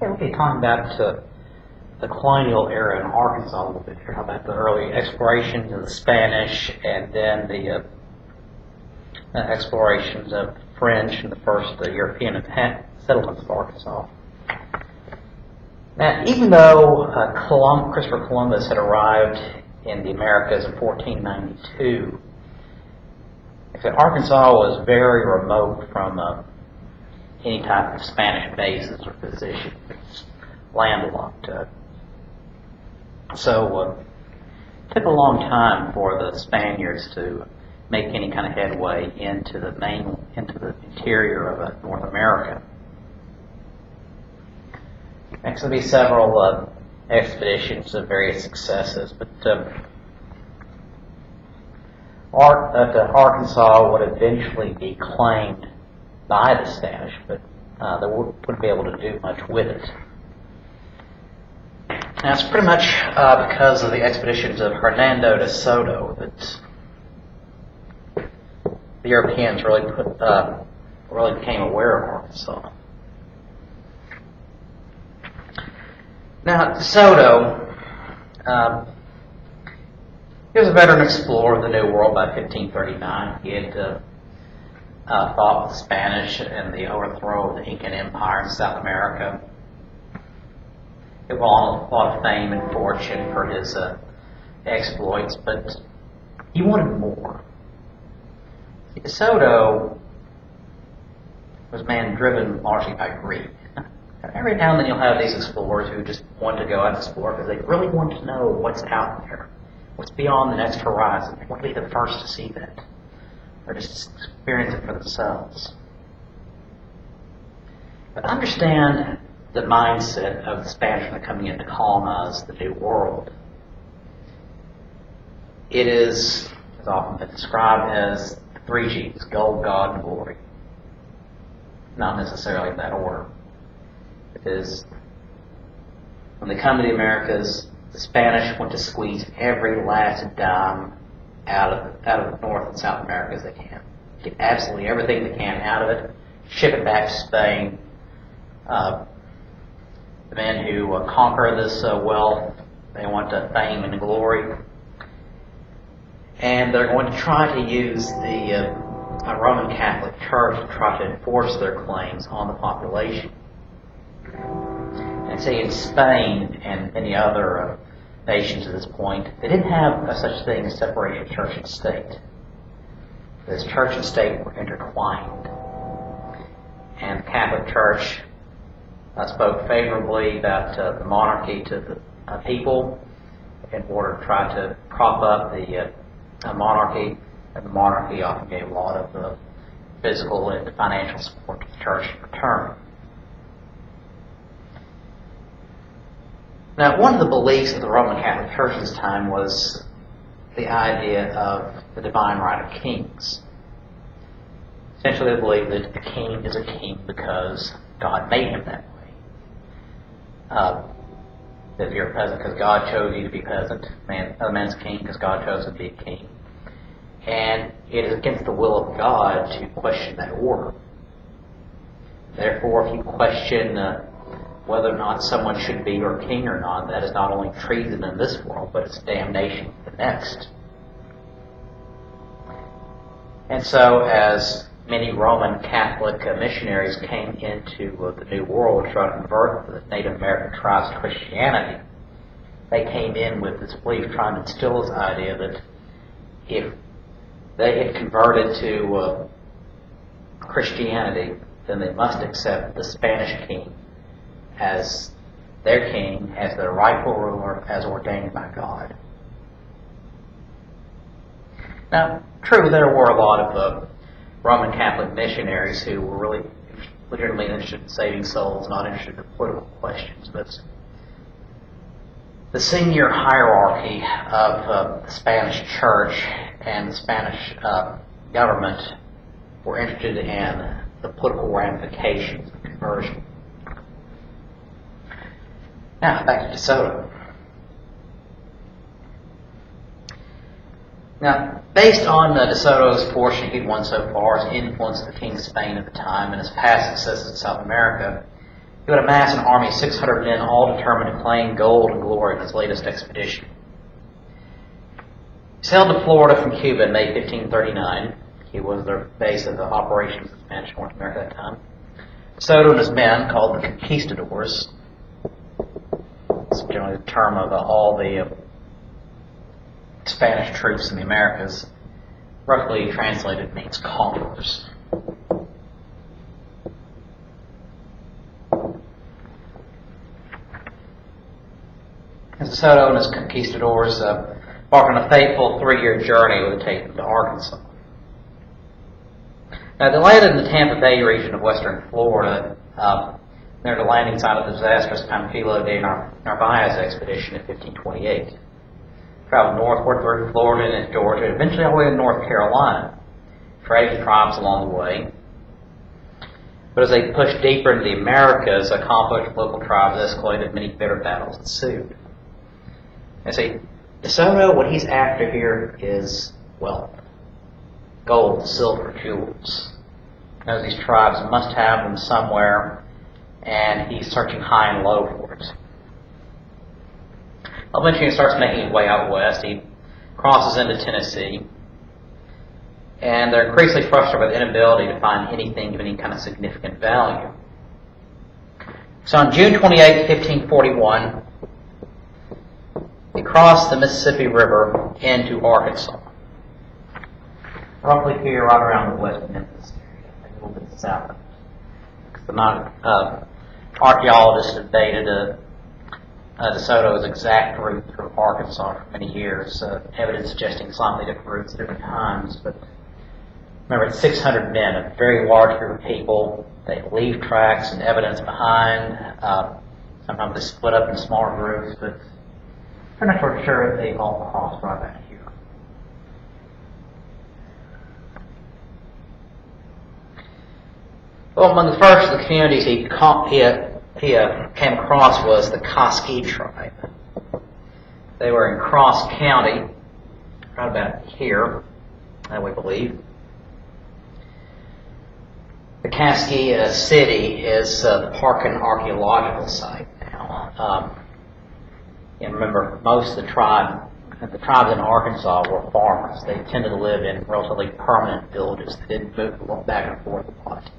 we'll be talking about the colonial era in Arkansas a little bit here. How about the early explorations of the Spanish, and then the explorations of the French and the first European settlements of Arkansas. Now, even though Christopher Columbus had arrived in the Americas in 1492, Arkansas was very remote from any type of Spanish bases or position. It's landlocked. So it took a long time for the Spaniards to make any kind of headway into the interior of North America. Next will be several expeditions of various successes, but Arkansas would eventually be claimed by the Spanish, but they wouldn't be able to do much with it. Now, it's pretty much because of the expeditions of Hernando de Soto that the Europeans really became aware of Arkansas. Now, De Soto, he was a veteran explorer of the New World by 1539. He had fought with the Spanish in the overthrow of the Incan Empire in South America. He won a lot of fame and fortune for his exploits, but he wanted more. De Soto was a man driven largely by greed. Every now and then you'll have these explorers who just want to go out and explore because they really want to know what's out there, what's beyond the next horizon. They want to be the first to see that, or just experience it for themselves. But understand the mindset of the Spanish when they're coming in to colonize the New World. It is, has often been described as the three G's: gold, God, and glory. Not necessarily in that order. It is, when they come to the Americas, the Spanish want to squeeze every last dime out of the North and South America as they can. Get absolutely everything they can out of it, ship it back to Spain. The men who conquer this wealth, they want fame and glory. And they're going to try to use the Roman Catholic Church to try to enforce their claims on the population. And say in Spain and many other nations at this point, they didn't have such thing as separation of church and state. This church and state were intertwined. And the Catholic Church spoke favorably about the monarchy to the people in order to try to prop up the monarchy, and the monarchy often gave a lot of physical and financial support to the church in return. Now, one of the beliefs of the Roman Catholic Church at this time was the idea of the divine right of kings. Essentially, they believed that the king is a king because God made him that way. That you're a peasant because God chose you to be a peasant. Another man's king because God chose him to be a king. And it is against the will of God to question that order. Therefore, if you question whether or not someone should be your king or not, that is not only treason in this world, but it's damnation in the next. And so, as many Roman Catholic missionaries came into the New World to try to convert the Native American tribes to Christianity, they came in with this belief, trying to instill this idea that if they had converted to Christianity, then they must accept the Spanish king as their king, as their rightful ruler, as ordained by God. Now, true, there were a lot of Roman Catholic missionaries who were really legitimately interested in saving souls, not interested in political questions. But the senior hierarchy of the Spanish Church and the Spanish government were interested in the political ramifications of conversion. Now, back to De Soto. Now, based on De Soto's fortune he'd won so far, his influence with the King of Spain at the time, and his past successes in South America, He would amass an army of 600 men, all determined to claim gold and glory in his latest expedition. He sailed to Florida from Cuba in May 1539. He was the base of the operations of Spanish North America at that time. Soto and his men, called the conquistadors, it's generally the term of all the Spanish troops in the Americas, roughly translated means conquerors. And Soto and his conquistadors embarked on a fateful 3-year journey that would take them to Arkansas. Now, they landed in the Tampa Bay region of western Florida, near the landing site of the disastrous Pamphilo de Narvaez expedition in 1528. Traveled northward through Florida and Georgia, and eventually all the way to North Carolina, trading tribes along the way. But as they pushed deeper into the Americas, a conflict with local tribes escalated, many bitter battles ensued. And see, DeSoto, what he's after here is wealth. Gold, silver, jewels. He knows these tribes must have them somewhere, and he's searching high and low for it. Eventually he starts making his way out west. He crosses into Tennessee, and they're increasingly frustrated with the inability to find anything of any kind of significant value. So on June 28, 1541, they crossed the Mississippi River into Arkansas. Roughly here, right around the West Memphis area, a little bit south of it. The archaeologists have dated DeSoto's exact route through Arkansas for many years, evidence suggesting slightly different routes at different times. But remember, it's 600 men, a very large group of people. They leave tracks and evidence behind. Sometimes they split up in smaller groups, but I'm not sure if they all crossed right back here. Well, among the first of the communities he came across was the Koski tribe. They were in Cross County, right about here, we believe. The Koski city is the Parkin archaeological site now. And remember, most of the tribes in Arkansas were farmers. They tended to live in relatively permanent villages. They didn't move back and forth a lot.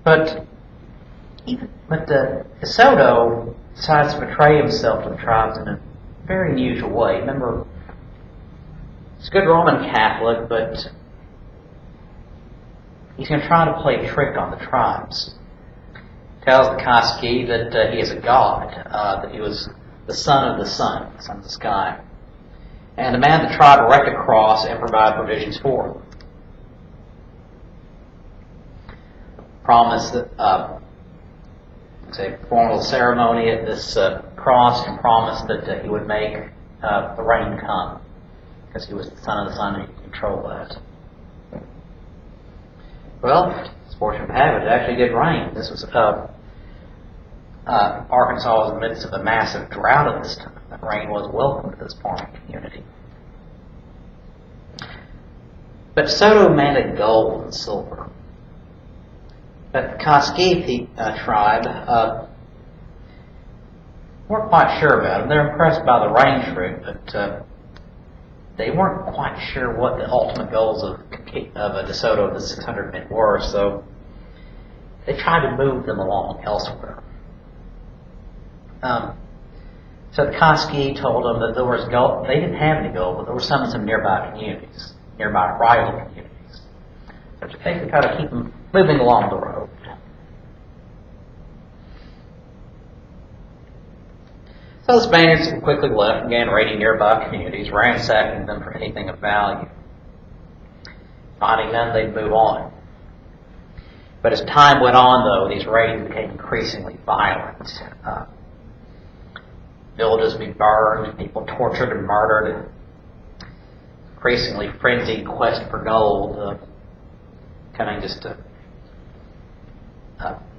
But DeSoto decides to betray himself to the tribes in a very unusual way. Remember, he's a good Roman Catholic, but he's going to try to play a trick on the tribes. Tells the Koski that he is a god, that he was the son of the sun, the son of the sky, and demand the tribe erect a cross and provide provisions for him. Promise that perform a little ceremony at this cross, and promise that he would make the rain come, because he was the son of the sun and he could control that. Well, as fortune would have it, it actually did rain. This was Arkansas was in the midst of a massive drought at this time. The rain was welcome to this farming community. But DeSoto demanded gold and silver. But the Koski tribe weren't quite sure about it. They're impressed by the range route, but they weren't quite sure what the ultimate goals of DeSoto, the 600 men, were, so they tried to move them along elsewhere. So the Koski told them that there was gold. They didn't have any gold, but there were some in some nearby communities, nearby rival communities. So they basically kind of keep them moving along the road. So the Spaniards quickly left and began raiding nearby communities, ransacking them for anything of value. Finding none, they'd move on. But as time went on, though, these raids became increasingly violent. Villages would be burned, people tortured and murdered. Increasingly frenzied quest for gold, kind of just a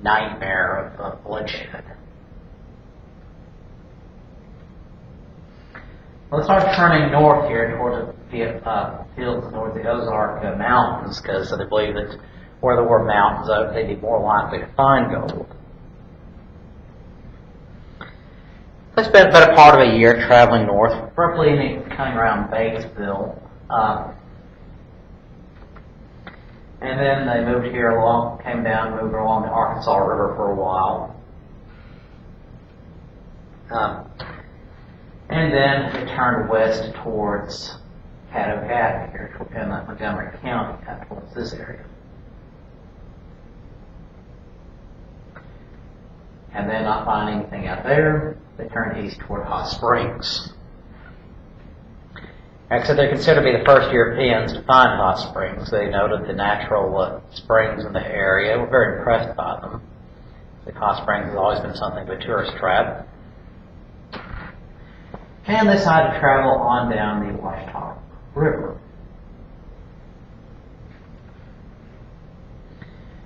nightmare of bloodshed. Let's start turning north here toward the hills north of the Ozark Mountains, because they believe that where there were mountains, they'd be more likely to find gold. I spent about a part of a year traveling north, roughly coming around Batesville. And then they moved here along, came down, moved along the Arkansas River for a while. And then they turned west towards Caddo here in Montgomery County, towards this area. And then not finding anything out there, they turned east toward Hot Springs. Actually, they're considered to be the first Europeans to find hot springs. They noted the natural springs in the area, were very impressed by them. The hot springs has always been something of a tourist trap. And they decided to travel on down the Washita River.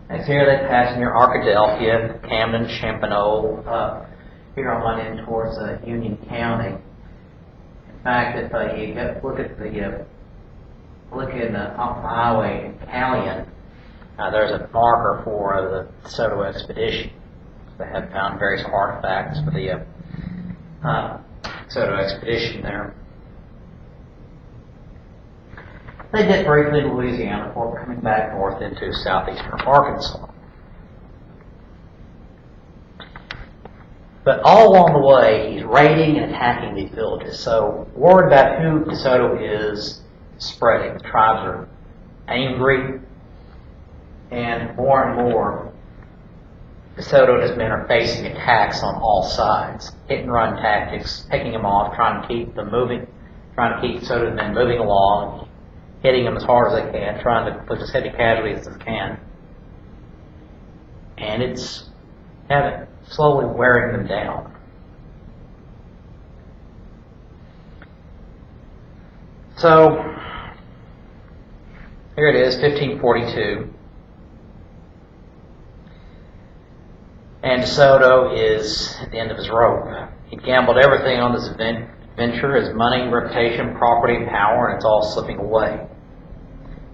Next here they pass near Arkadelphia, Camden, Champenois, here on one end towards Union County. In fact, if you look at the off the highway in Callion, there's a marker for the DeSoto expedition. They have found various artifacts for the DeSoto expedition there. They did briefly in Louisiana before coming back north into southeastern Arkansas. But all along the way, he's raiding and attacking these villages. So word about who DeSoto is spreading. The tribes are angry, and more DeSoto and his men are facing attacks on all sides. Hit and run tactics, picking them off, trying to keep them moving, trying to keep DeSoto's men moving along, hitting them as hard as they can, trying to put as heavy casualties as they can. And it's slowly wearing them down. So, here it is, 1542. And DeSoto is at the end of his rope. He gambled everything on this venture, his money, reputation, property, power, and it's all slipping away.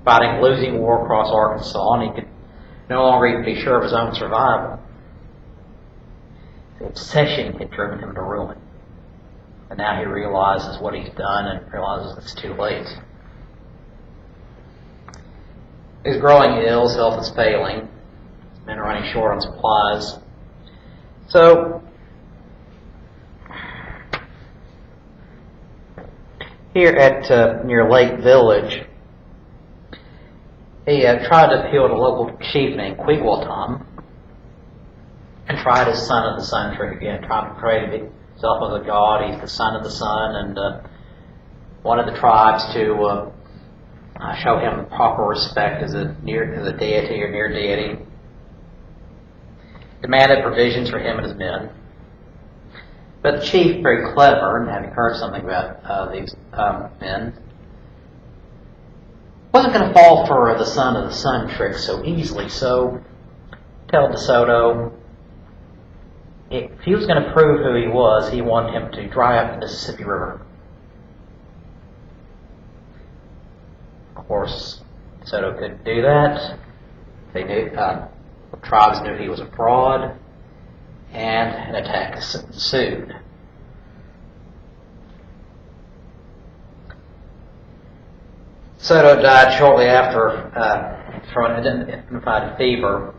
Fighting a losing war across Arkansas, and he could no longer even be sure of his own survival. The obsession had driven him to ruin. And now he realizes what he's done and realizes it's too late. He's growing ill, his health is failing. His men are running short on supplies. So, here at near Lake Village, he tried to appeal to a local chief named Quigwatam and tried his son of the sun trick again, trying to portray himself as a god. He's the son of the sun, and wanted the tribes to show him proper respect as a deity or near deity. Demanded provisions for him and his men. But the chief, very clever, and having heard something about these men, wasn't going to fall for the son of the sun trick so easily. So, told DeSoto, if he was going to prove who he was, he wanted him to dry up the Mississippi River. Of course, DeSoto couldn't do that. They knew, the tribes knew he was a fraud, and an attack ensued. DeSoto died shortly after from an identified fever.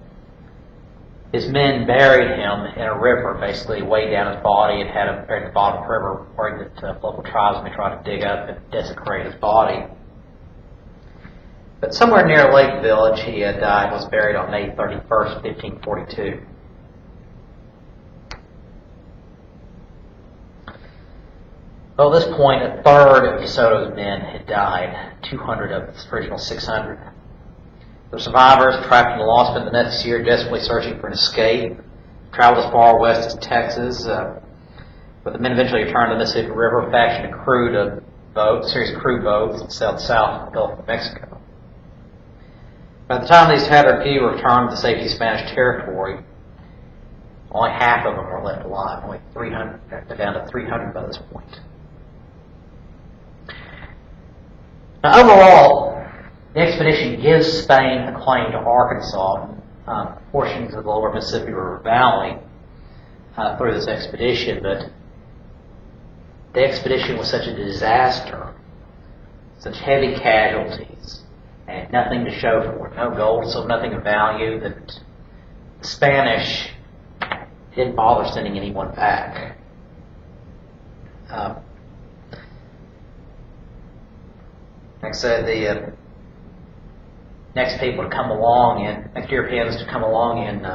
His men buried him in a river, basically weighed down his body, and had him buried at the bottom of the river, worried that local tribesmen tried to dig up and desecrate his body. But somewhere near Lake Village, he died and was buried on May 31st, 1542. Well, at this point, a third of DeSoto's men had died, 200 of his original 600. The survivors, trapped in the lost in the next year, desperately searching for an escape, traveled as far west as Texas, but the men eventually returned to the Mississippi River, fashioned a series of crew boats, and sailed south to the Gulf of Mexico. By the time these tattered few returned to the safety of Spanish territory, only half of them were left alive, only 300, down to 300 by this point. Now, overall, the expedition gives Spain a claim to Arkansas, portions of the lower Mississippi River Valley, through this expedition, but the expedition was such a disaster, such heavy casualties, and nothing to show for it, no gold, so nothing of value, that the Spanish didn't bother sending anyone back. Like I said, the next people to come along next Europeans to come along in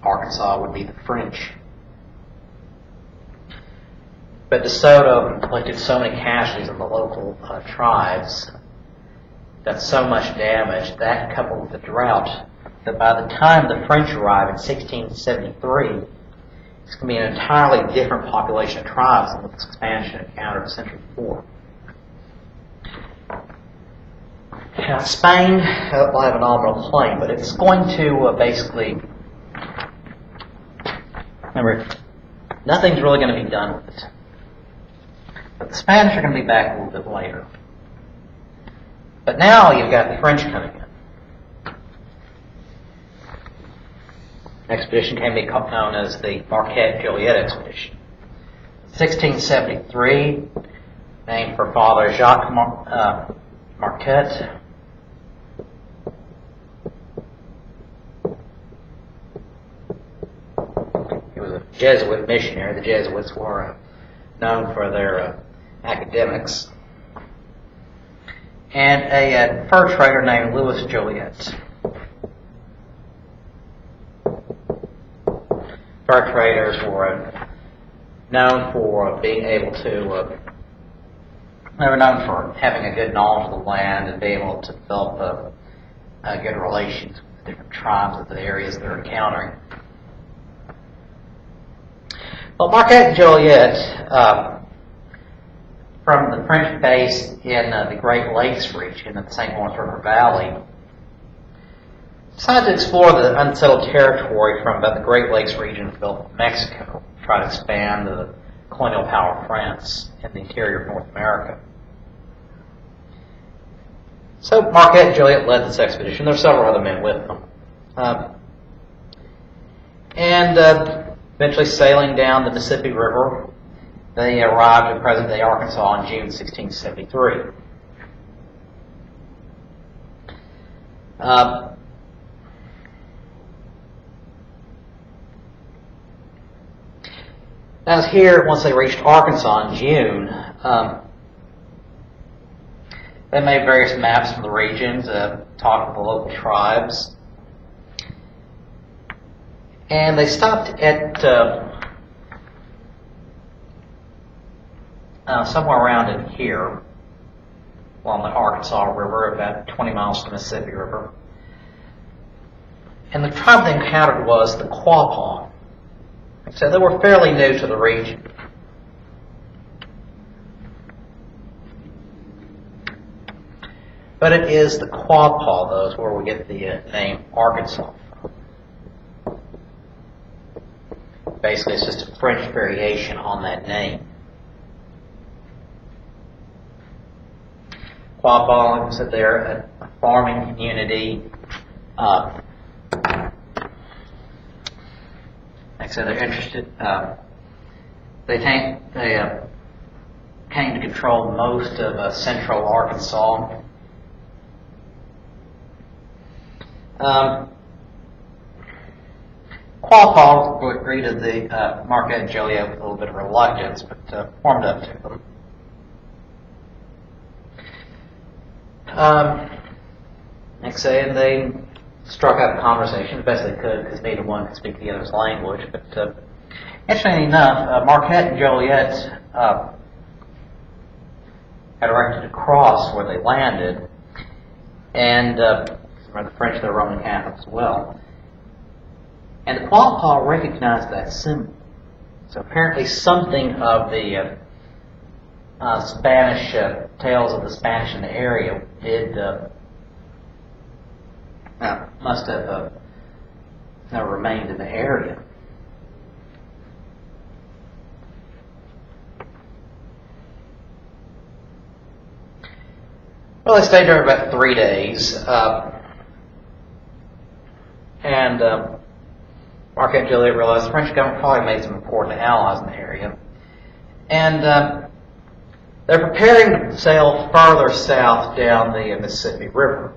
Arkansas would be the French. But DeSoto inflicted so many casualties on the local tribes, done so much damage, that coupled with the drought, that by the time the French arrive in 1673, it's going to be an entirely different population of tribes than what the Spanish had encountered a century before. Now, Spain will have a nominal claim, but it's going to basically, remember, nothing's really going to be done with it. But the Spanish are going to be back a little bit later. But now you've got the French coming in. The expedition came to be known as the Marquette-Joliet expedition. 1673, named for Father Jacques Marquette. He was a Jesuit missionary. The Jesuits were known for their academics. And a fur trader named Louis Joliet. Fur traders were known for being able to, they were known for having a good knowledge of the land and being able to develop good relations with the different tribes of the areas they're encountering. Well, Marquette and Joliet, from the French base in the Great Lakes region in the St. Lawrence River Valley, decided to explore the unsettled territory from about the Great Lakes region of the Gulf of Mexico, try to expand the colonial power of France in the interior of North America. So Marquette and Joliet led this expedition. There were several other men with them. Eventually sailing down the Mississippi River, they arrived in present-day Arkansas in June 1673. As here, once they reached Arkansas in June, they made various maps of the regions, talked with the local tribes, and they stopped at somewhere around in here, along the Arkansas River, about 20 miles from the Mississippi River. And the tribe they encountered was the Quapaw. So they were fairly new to the region. But it is the Quapaw, though, is where we get the name Arkansas from. Basically, it's just a French variation on that name. Quapaw, like I said, they're a farming community. Like I said, they're interested. They came to control most of central Arkansas. Quapaw greeted the Marquette and Joliet with a little bit of reluctance, but warmed up to them. Like I say, and they struck up a conversation as best they could because neither one could speak the other's language. But interestingly enough, Marquette and Joliet had erected a cross where they landed, and the French, they're Roman Catholics as well. And the Quapaw recognized that symbol. So apparently something of the Spanish tales of the Spanish in the area must have remained in the area. Well, they stayed there about 3 days, and Mark and Juliet realized the French government probably made some important allies in the area, and they're preparing to sail further south down the Mississippi River.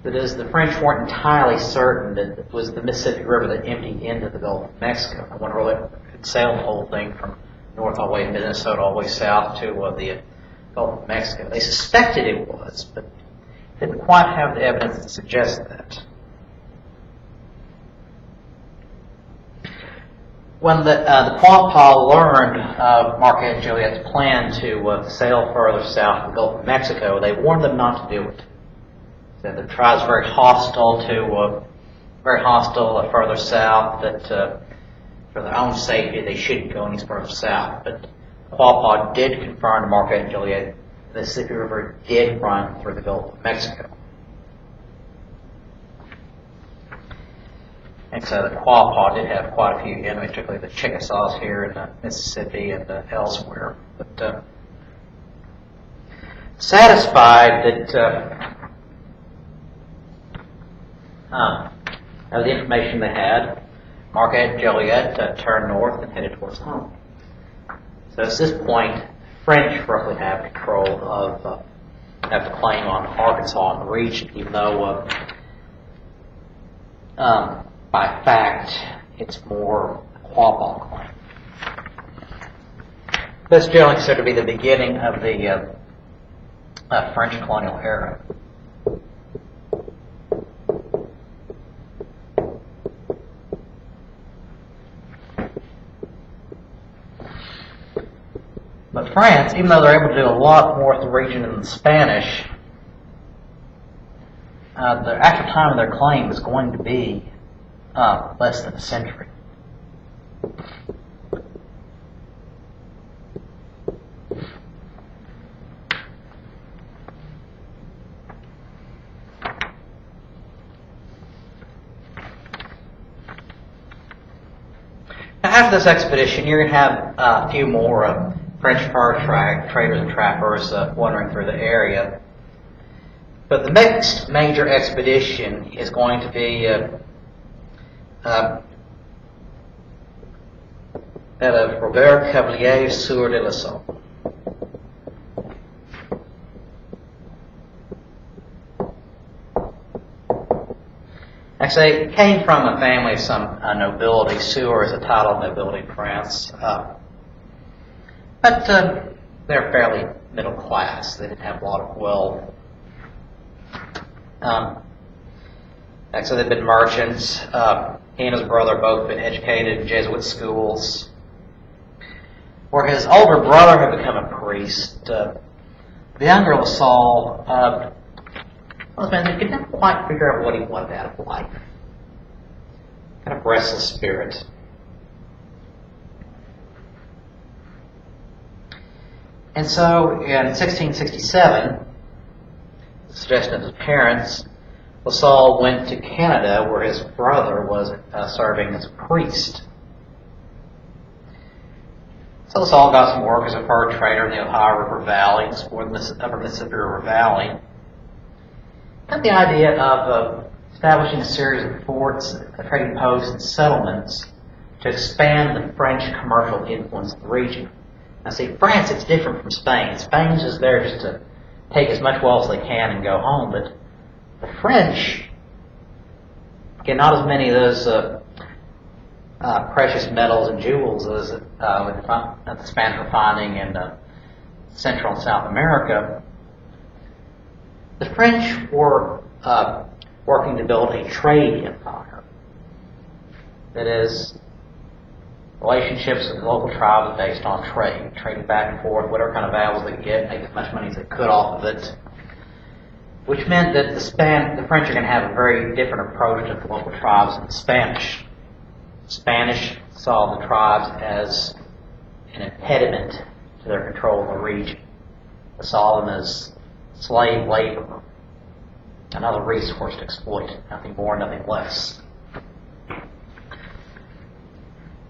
That is, the French weren't entirely certain that it was the Mississippi River that emptied into the Gulf of Mexico. I wonder whether they could sail the whole thing from north all the way to Minnesota, all the way south to the Gulf of Mexico. They suspected it was, but didn't quite have the evidence to suggest that. When the Quapaw learned of Mark and Juliet's plan to sail further south to the Gulf of Mexico, they warned them not to do it. Said the tribes were very hostile further south. That for their own safety, they shouldn't go any further south. But Quapaw did confirm to Mark and Juliet the Mississippi River did run through the Gulf of Mexico. And so the Quapaw did have quite a few enemies, particularly the Chickasaws here in Mississippi and elsewhere. But satisfied that of the information they had, Mark and Juliet turned north and headed towards home. So at this point, French roughly have control of have the claim on Arkansas and the region, even though by fact it's more a Quapaw claim. This is generally considered to be the beginning of the French colonial era. But France, even though they're able to do a lot more with the region than the Spanish, the actual time of their claim is going to be less than a century. Now, after this expedition, you're going to have a few more French fur traders and trappers wandering through the area. But the next major expedition is going to be that of Robert Cavelier Sieur de la Salle. Actually, it came from a family of some nobility. Sieur is a title of nobility in France. But they're fairly middle class. They didn't have a lot of wealth. So they've been merchants. He and his brother have both been educated in Jesuit schools, where his older brother had become a priest. The younger La Salle, he could never quite figure out what he wanted out of life. Kind of restless spirit. And so in 1667, the suggestion of his parents, La Salle went to Canada, where his brother was serving as a priest. So La Salle got some work as a fur trader in the Ohio River Valley, explored the upper Mississippi River Valley. Had the idea of establishing a series of forts, trading posts, and settlements to expand the French commercial influence in the region. Now see, France, it's different from Spain. Spain's just there just to take as much wealth as they can and go home, but the French get not as many of those precious metals and jewels as the Spanish were finding in Central and South America. The French were working to build a trade empire. That is, relationships with local tribes based on trade, trading back and forth, whatever kind of valuables they could get, make as much money as they could off of it. Which meant that the French are going to have a very different approach to the local tribes than the Spanish. The Spanish saw the tribes as an impediment to their control of the region. They saw them as slave labor, another resource to exploit, nothing more, nothing less.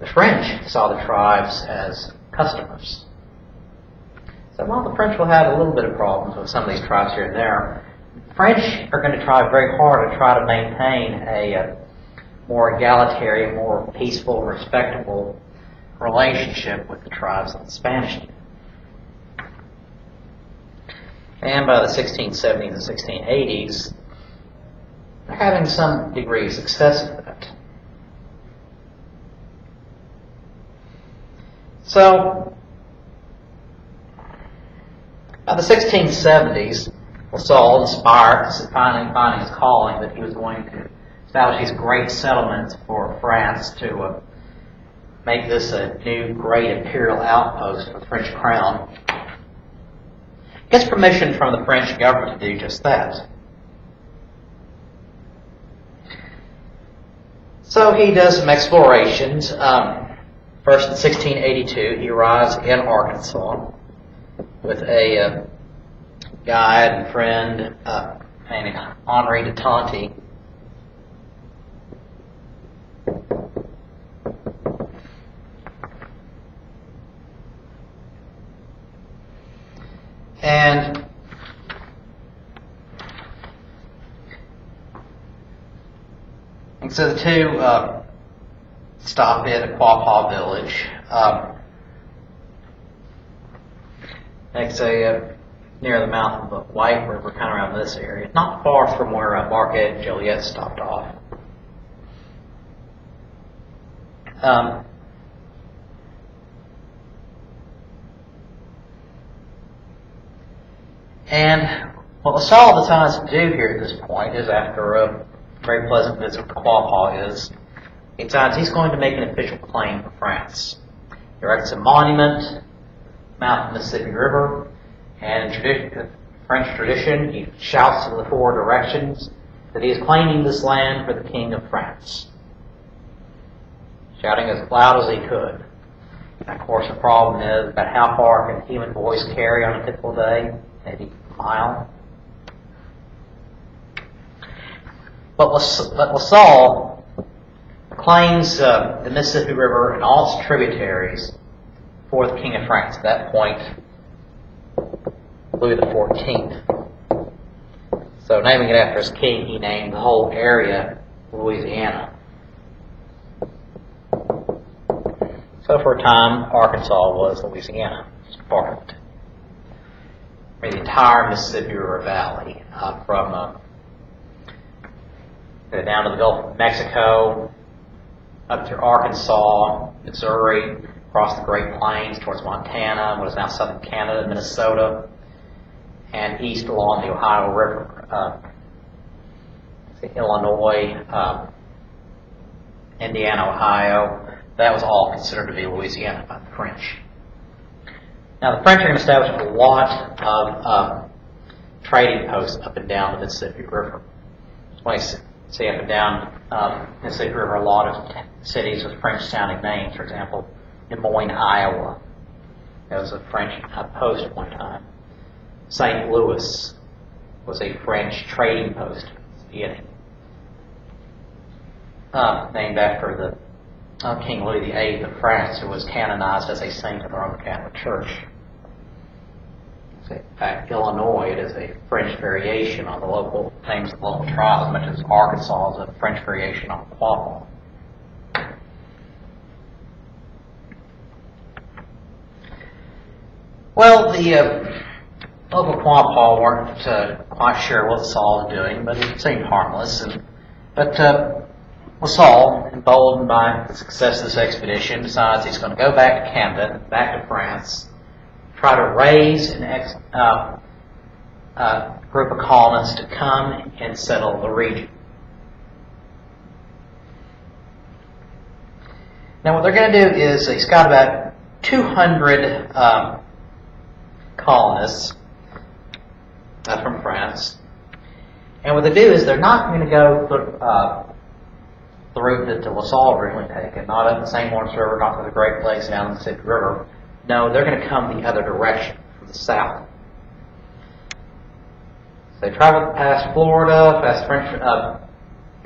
The French saw the tribes as customers. So while the French will have a little bit of problems with some of these tribes here and there, the French are going to try very hard to try to maintain a more egalitarian, more peaceful, respectable relationship with the tribes of the Spanish. And by the 1670s and 1680s, they're having some degree of success with that. So, by the 1670s, La Salle, inspired, finding his calling, that he was going to establish these great settlements for France to make this a new great imperial outpost for the French crown, gets permission from the French government to do just that. So he does some explorations. First in 1682, he arrives in Arkansas with a guide and friend named Henri de Tonty. And so the two stop at Quapaw Village. Next, near the mouth of the White River, kind of around this area, not far from where Marquette and Joliet stopped off. And what La Salle decides to do here at this point is, after a very pleasant visit to Quapaw, is he decides he's going to make an official claim for France. He erects a monument, mouth of the Mississippi River, and in French tradition, he shouts in the four directions that he is claiming this land for the King of France, shouting as loud as he could. And of course, the problem is about how far can a human voice carry on a typical day? Maybe a mile. But La Salle claims the Mississippi River and all its tributaries for the King of France. At that point, Louis XIV. So, naming it after his king, he named the whole area Louisiana. So, for a time, Arkansas was Louisiana, just part of it. The entire Mississippi River Valley, from down to the Gulf of Mexico, up through Arkansas, Missouri, across the Great Plains towards Montana, what is now southern Canada, Minnesota, and east along the Ohio River, Illinois, Indiana, Ohio. That was all considered to be Louisiana by the French. Now, the French are going to establish a lot of trading posts up and down the Mississippi River. When you see up and down Mississippi River, a lot of cities with French-sounding names. For example, Des Moines, Iowa. That was a French post at one time. St. Louis was a French trading post at the beginning, named after the King Louis VIII of France, who was canonized as a saint of the Roman Catholic Church. In fact, Illinois, it is a French variation on the local names of the local tribes, much as Arkansas is a French variation on Quapaw. Well, the local Quapaw weren't quite sure what La Salle was doing, but it seemed harmless. But La Salle, emboldened by the success of this expedition, decides he's going to go back to Canada, back to France, try to raise a group of colonists to come and settle the region. Now, what they're going to do is he's got about 200 colonists from France, and what they do is they're not going to go the route that La Salle originally taken, not up the St. Lawrence River, not to the Great Lakes, down the Mississippi River. No, they're going to come the other direction, from the south. So they travel past Florida, past French,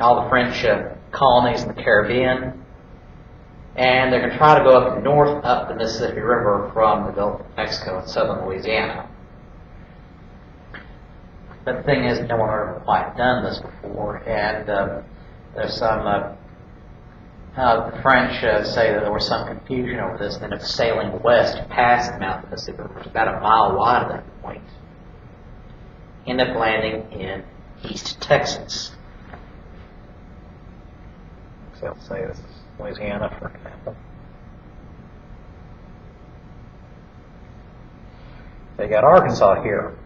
all the French colonies in the Caribbean, and they're going to try to go up north up the Mississippi River from the Gulf of Mexico and southern Louisiana. But the thing is, no one had ever quite done this before, and there's some, the French say that there was some confusion over this, and then it's sailing west past the mouth of the Mississippi River, about a mile wide at that point, end up landing in East Texas. So I'll say this is Louisiana, for example. So you got Arkansas here,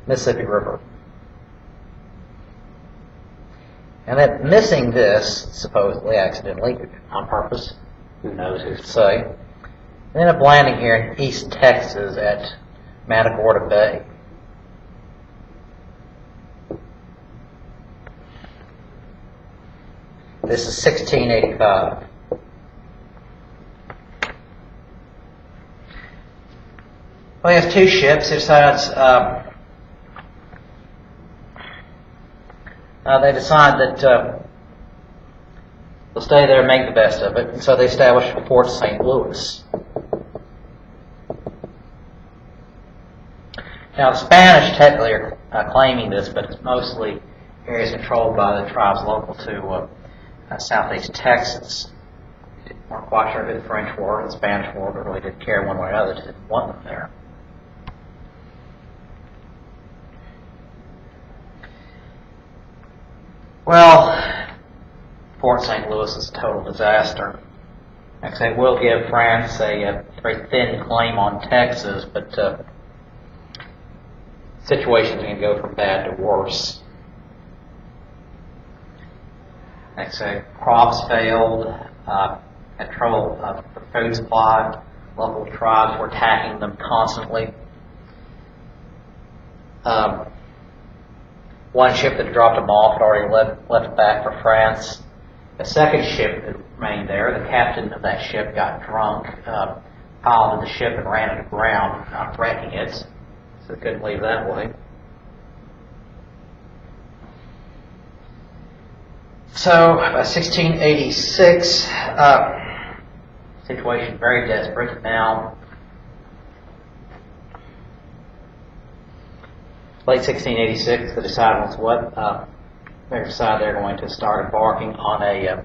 Mississippi River. And then missing this, supposedly accidentally, on purpose, who knows who's to say, and ended up landing here in East Texas at Matagorda Bay. This is 1685. Well, he has two ships. He decides they decide that they'll stay there and make the best of it, and so they establish Fort St. Louis. Now, the Spanish technically are claiming this, but it's mostly areas controlled by the tribes local to southeast Texas. They weren't quite sure who the French were or the Spanish were, but really didn't care one way or another. Just didn't want them there. Well, Fort St. Louis is a total disaster. Like I say, we'll give France a very thin claim on Texas, but situations are going to go from bad to worse. Like I say, crops failed, had trouble for food supply. Local tribes were attacking them constantly. One ship that dropped them off had already left back for France. The second ship that remained there, the captain of that ship got drunk, piloted the ship and ran it aground, not wrecking it, so they couldn't leave that way. So, by 1686, situation very desperate. Now, late 1686, they decide they decide they're going to start embarking on a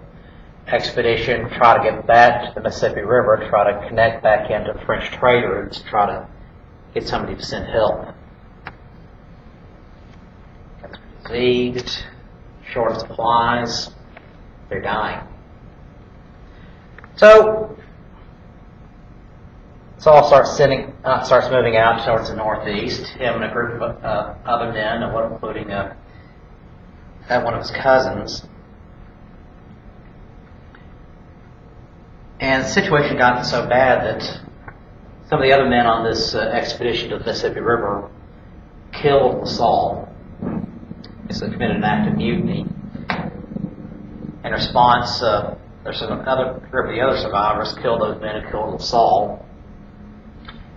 expedition, try to get back to the Mississippi River, try to connect back into French trade routes, try to get somebody to send help. They're diseased, short of supplies, they're dying. So, Saul starts moving out towards the northeast. Him and a group of other men, including one of his cousins. And the situation got so bad that some of the other men on this expedition to the Mississippi River killed Saul. So they committed an act of mutiny. In response, there's another group of the other survivors killed those men who killed Saul.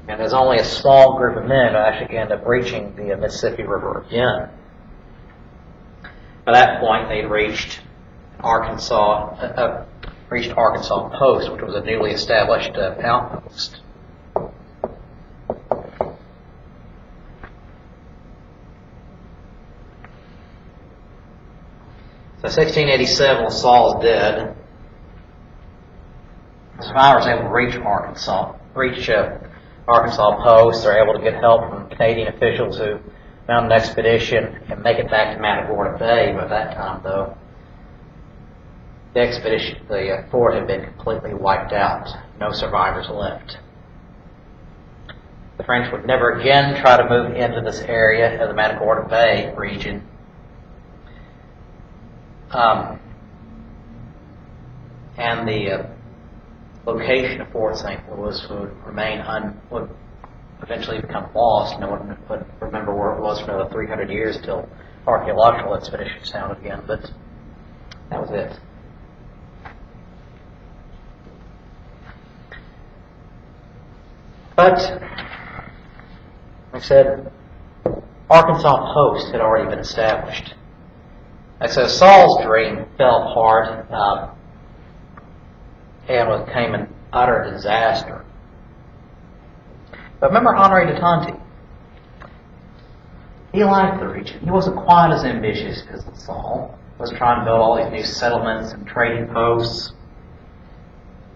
And there's only a small group of men that actually end up reaching the Mississippi River again. By that point, they'd reached Arkansas Post, which was a newly established outpost. So 1687, when Saul's dead, the survivors are able to reach Arkansas Post. They're able to get help from Canadian officials who found an expedition and make it back to Matagorda Bay. By that time, though, the fort had been completely wiped out. No survivors left. The French would never again try to move into this area of the Matagorda Bay region. And the location of Fort St. Louis would eventually become lost. No one would remember where it was for another 300 years until archaeological expeditions found it again, but that was it. But, like I said, Arkansas Post had already been established. And so Saul's dream fell apart. and became an utter disaster. But remember Henri de Tonti? He liked the region. He wasn't quite as ambitious as Lasalle. He wasn't trying to build all these new settlements and trading posts.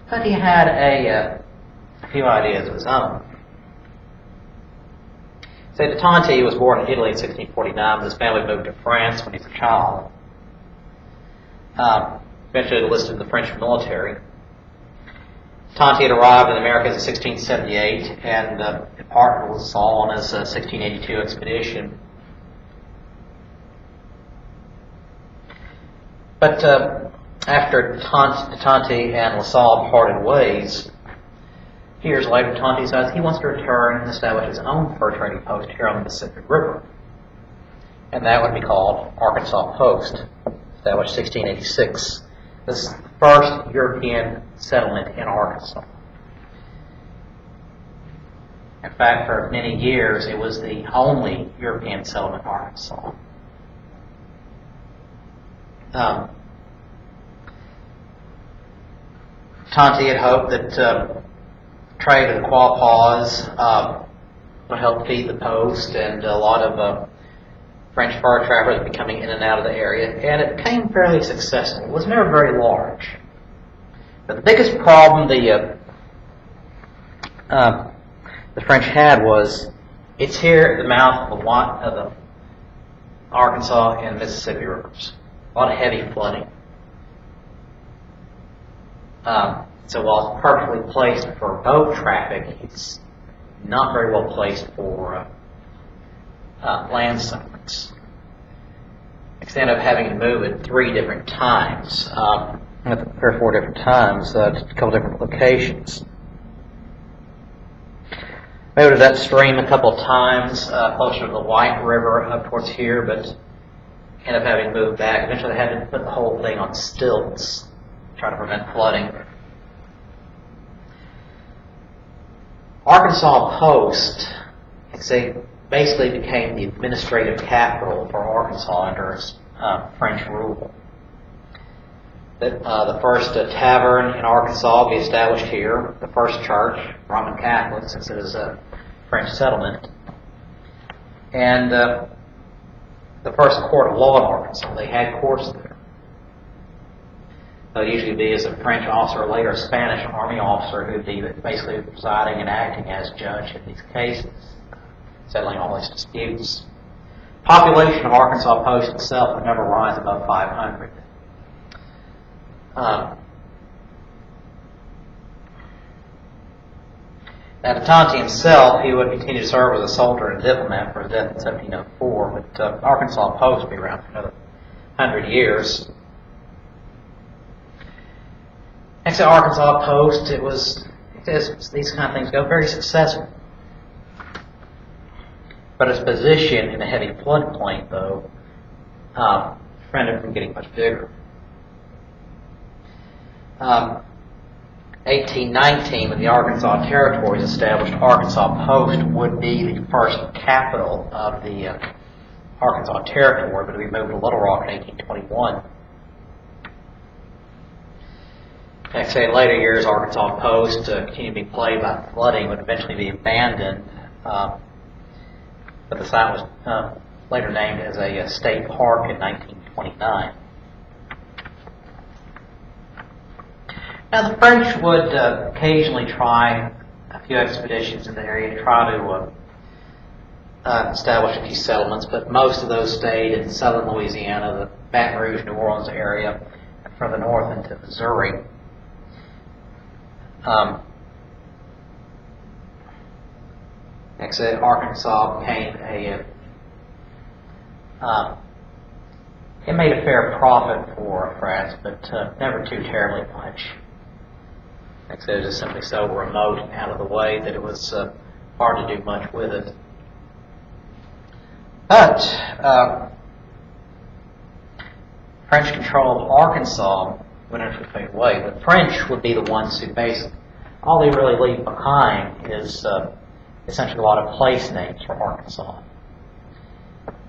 But he had a few ideas of his own. So de Tonti was born in Italy in 1649. His family moved to France when he was a child. Eventually enlisted in the French military. Tonti had arrived in the Americas in 1678 and partnered with Lasalle on his 1682 expedition. But after Tonti and Lasalle parted ways, years later, Tonti decides he wants to return and establish his own fur trading post here on the Mississippi River. And that would be called Arkansas Post, established 1686. This is the first European settlement in Arkansas. In fact, for many years, it was the only European settlement in Arkansas. Tonti had hoped that trade of the Quapaws would help feed the post, and a lot of French fur travelers were coming in and out of the area, and it became fairly successful. It was never very large. But the biggest problem the French had was it's here at the mouth of the Arkansas and Mississippi rivers. A lot of heavy flooding. So while it's perfectly placed for boat traffic, it's not very well placed for land settlements. They ended up having to move at 3 different times, 3 or 4 different times, to a couple different locations. Moved to that stream a couple of times, closer to the White River up towards here, but ended up having to move back. Eventually they had to put the whole thing on stilts, try to prevent flooding. Arkansas Post, basically became the administrative capital for Arkansas under French rule. The first tavern in Arkansas will be established here, the first church, Roman Catholic, since it is a French settlement, and the first court of law in Arkansas. They had courts there. It would usually be as a French officer, or later a Spanish army officer, who would be basically presiding and acting as judge in these cases, settling all these disputes. Population of Arkansas Post itself would never rise above 500. Now, de Tonti himself, he would continue to serve as a soldier and diplomat for his death in 1704, but Arkansas Post would be around for another 100 years. Next to Arkansas Post, it was, as these kind of things go, very successful. But its position in a heavy floodplain, though, prevented it from getting much bigger. 1819, when the Arkansas Territories established, Arkansas Post would be the first capital of the Arkansas Territory, but we moved to Little Rock in 1821. Next, in later years, Arkansas Post continued to be plagued by flooding, would eventually be abandoned, but the site was later named as a state park in 1929. Now, the French would occasionally try a few expeditions in the area to try to establish a few settlements, but most of those stayed in southern Louisiana, the Baton Rouge, New Orleans area, and further north into Missouri. Like I said, Arkansas became it made a fair profit for France, but never too terribly much. Like I said, it was just simply so remote and out of the way that it was hard to do much with it. But French control of Arkansas would actually fade away. The French would be the ones who basically, all they really leave behind is essentially a lot of place names for Arkansas.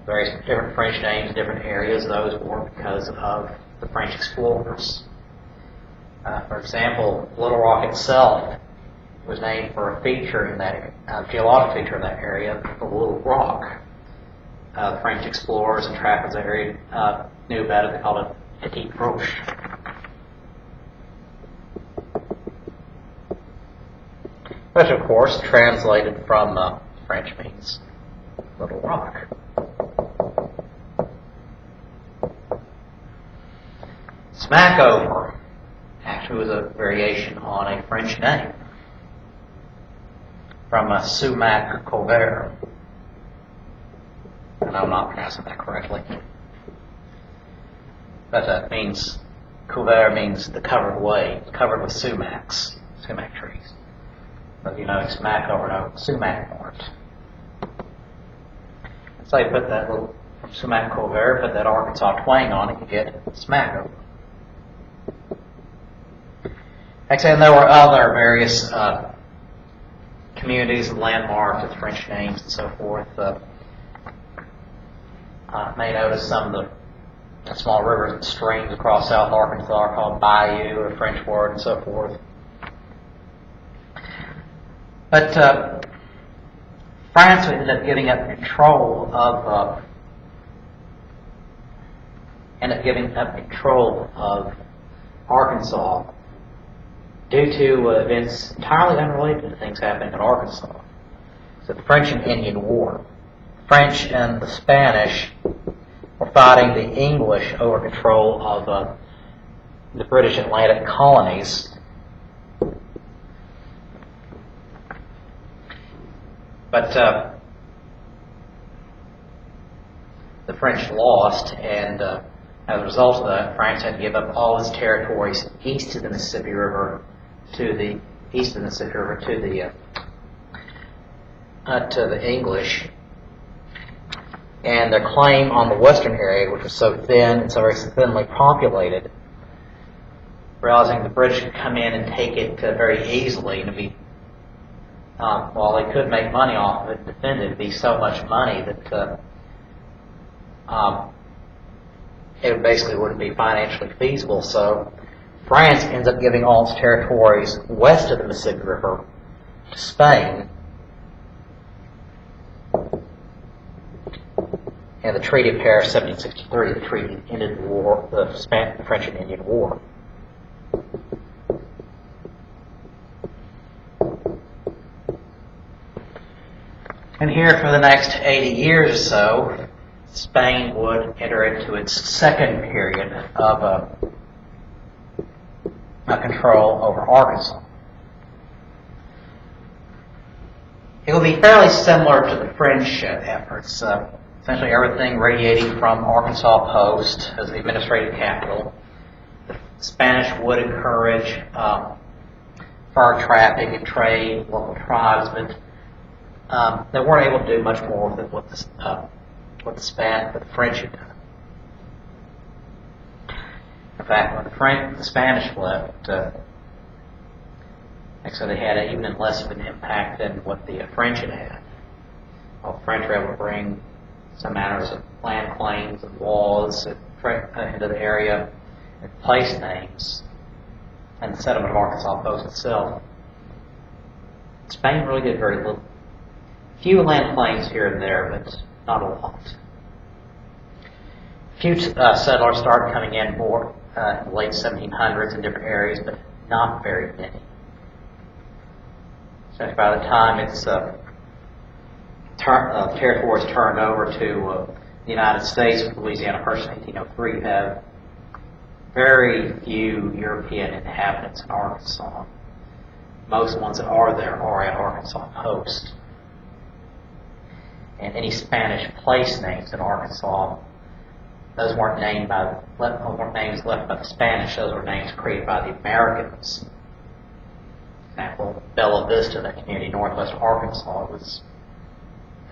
Various different French names, different areas. Those were because of the French explorers. For example, Little Rock itself was named for a feature in that geologic feature in that area, the Little Rock. The French explorers and trappers area knew about it. They called it Petit Roche. Which, of course, translated from French means Little Rock. Smackover actually was a variation on a French name from a sumac couvert. And I'm not pronouncing that correctly. But that means, couvert means the covered way, covered with sumac trees. But you know, smackover, no, sumac weren't. So you put that little, from sumac couvert, put that Arkansas twang on it, you get smackover. Actually, and there were other various communities and landmarks with French names and so forth. May notice some of the small rivers and streams across South Arkansas are called bayou, a French word, and so forth. But France ended up giving up control of Arkansas due to events entirely unrelated to things happening in Arkansas. So the French and Indian War. The French and the Spanish were fighting the English over control of the British Atlantic colonies. But the French lost, and as a result of that, France had to give up all its territories east of the Mississippi River to the English. And their claim on the western area, which was so thin and so very thinly populated, realizing the British could come in and take it very easily, and be while they could make money off of it, defend it, it'd be so much money that it basically wouldn't be financially feasible. So France ends up giving all its territories west of the Mississippi River to Spain. And the Treaty of Paris, 1763, the treaty ended the war, the French and Indian War. And here, for the next 80 years or so, Spain would enter into its second period of control over Arkansas. It will be fairly similar to the French efforts. Essentially everything radiating from Arkansas Post as the administrative capital. The Spanish would encourage fur trapping and trade, local tribes, but they weren't able to do much more with it what the French had done. In fact, when the Spanish left, actually they had even less of an impact than what the French had had. While the French were able to bring some matters of land claims and laws into the area, and place names, and the settlement of Arkansas Post itself, Spain really did very little. Few land claims here and there, but not a lot. Few settlers started coming in more in the late 1700s in different areas, but not very many. So by the time its territories turned over to the United States with Louisiana Purchase in 1803, you have very few European inhabitants in Arkansas. Most ones that are there are at Arkansas Post. And any Spanish place names in Arkansas, those weren't names left by the Spanish, those were names created by the Americans. For example, Bella Vista, that community in northwest Arkansas,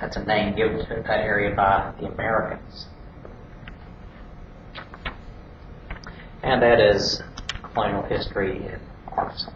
that's a name given to that area by the Americans. And that is colonial history in Arkansas.